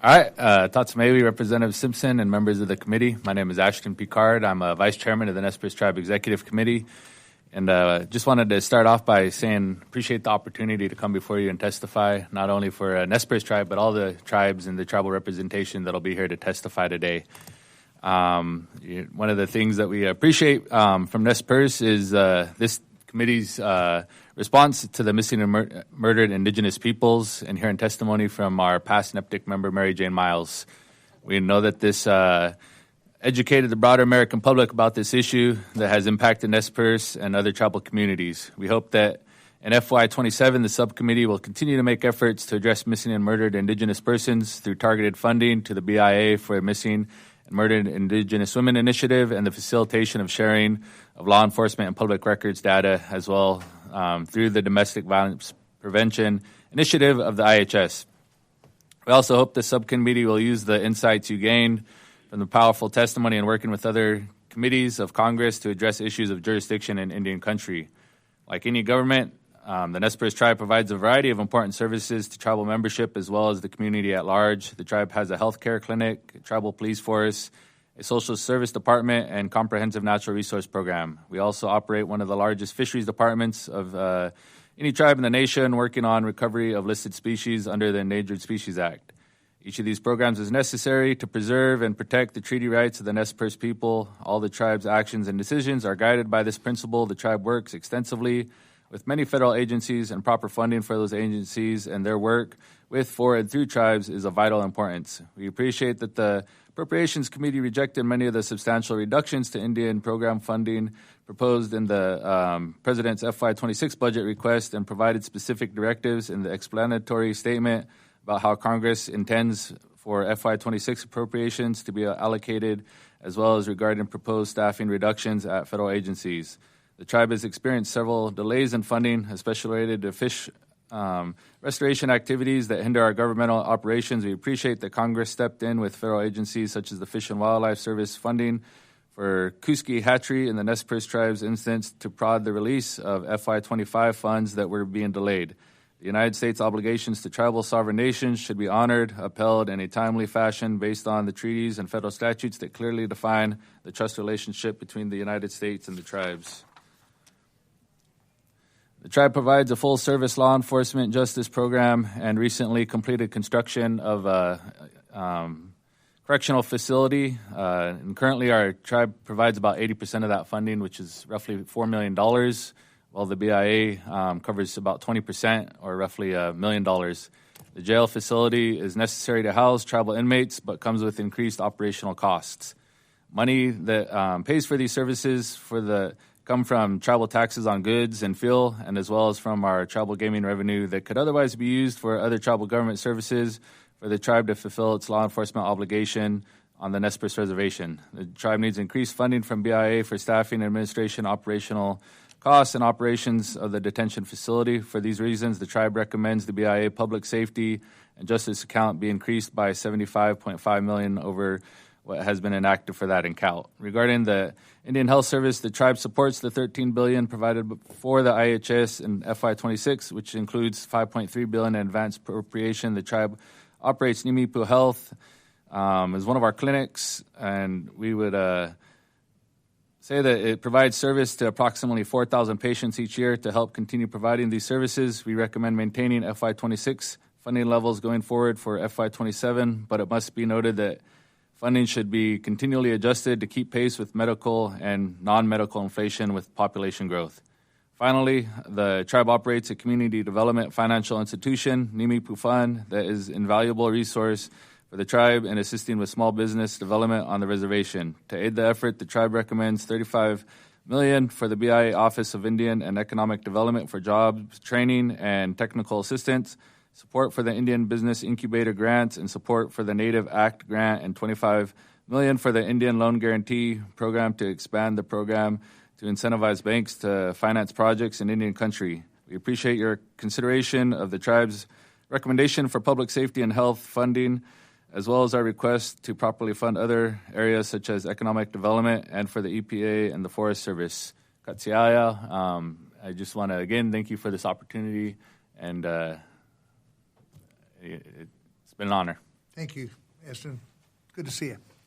All right, Tatsumeiwi, Representative Simpson, and members of the committee. My name is Ashton Picard. I'm a Vice Chairman of the Nez Perce Tribe Executive Committee. And just wanted to start off by saying appreciate the opportunity to come before you and testify, not only for Nez Perce Tribe, but all the tribes and the tribal representation that will be here to testify today. One of the things that we appreciate from Nez Perce is this committee's response to the missing and murdered Indigenous peoples, and hearing testimony from our past NEPTIC member, Mary Jane Miles. We know that this educated the broader American public about this issue that has impacted Nez Perce and other tribal communities. We hope that in FY27, the subcommittee will continue to make efforts to address missing and murdered Indigenous persons through targeted funding to the BIA for Missing and Murdered Indigenous Women Initiative and the facilitation of sharing of law enforcement and public records data, as well through the Domestic Violence Prevention Initiative of the IHS. We also hope the subcommittee will use the insights you gained from the powerful testimony and working with other committees of Congress to address issues of jurisdiction in Indian country. Like any government, the Nez Perce Tribe provides a variety of important services to tribal membership as well as the community at large. The tribe has a healthcare clinic, a tribal police force, a social service department, and comprehensive natural resource program. We also operate one of the largest fisheries departments of any tribe in the nation, working on recovery of listed species under the Endangered Species Act. Each of these programs is necessary to preserve and protect the treaty rights of the Nez Perce people. All the tribe's actions and decisions are guided by this principle. The tribe works extensively with many federal agencies, and proper funding for those agencies and their work with, for, and through tribes is of vital importance. We appreciate that the Appropriations Committee rejected many of the substantial reductions to Indian program funding proposed in the President's FY26 budget request and provided specific directives in the explanatory statement about how Congress intends for FY26 appropriations to be allocated, as well as regarding proposed staffing reductions at federal agencies. The tribe has experienced several delays in funding, especially related to fish restoration activities that hinder our governmental operations. We appreciate that Congress stepped in with federal agencies such as the Fish and Wildlife Service funding for Kuski hatchery in the Nez Perce Tribe's instance to prod the release of FY25 funds that were being delayed. The United States' obligations to tribal sovereign nations should be honored, upheld in a timely fashion based on the treaties and federal statutes that clearly define the trust relationship between the United States and the tribes. The tribe provides a full-service law enforcement justice program and recently completed construction of a correctional facility. And currently, our tribe provides about 80% of that funding, which is roughly $4 million. While the BIA covers about 20%, or roughly $1 million. The jail facility is necessary to house tribal inmates, but comes with increased operational costs. Money that pays for these services come from tribal taxes on goods and fuel, and as well as from our tribal gaming revenue that could otherwise be used for other tribal government services for the tribe to fulfill its law enforcement obligation on the Nez Perce Reservation. The tribe needs increased funding from BIA for staffing, administration, operational costs and operations of the detention facility. For these reasons, the tribe recommends the BIA Public Safety and Justice account be increased by $75.5 million over what has been enacted for that account. Regarding the Indian Health Service, the tribe supports the $13 billion provided for the IHS in FY26, which includes $5.3 billion in advanced appropriation. The tribe operates Nimipu Health as one of our clinics, and we would say that it provides service to approximately 4,000 patients each year. To help continue providing these services, we recommend maintaining FY26 funding levels going forward for FY27, but it must be noted that funding should be continually adjusted to keep pace with medical and non-medical inflation with population growth. Finally, the tribe operates a community development financial institution, Nimipu Fund, that is an invaluable resource for the tribe in assisting with small business development on the reservation. To aid the effort, the tribe recommends $35 million for the BIA Office of Indian and Economic Development for jobs, training, and technical assistance, support for the Indian Business Incubator grants, and support for the Native Act grant, and $25 million for the Indian Loan Guarantee Program to expand the program to incentivize banks to finance projects in Indian country. We appreciate your consideration of the tribe's recommendation for public safety and health funding, as well as our request to properly fund other areas such as economic development and for the EPA and the Forest Service. Katsiaya, I just want to, again, thank you for this opportunity, and it's been an honor. Thank you, Ashton. Good to see you.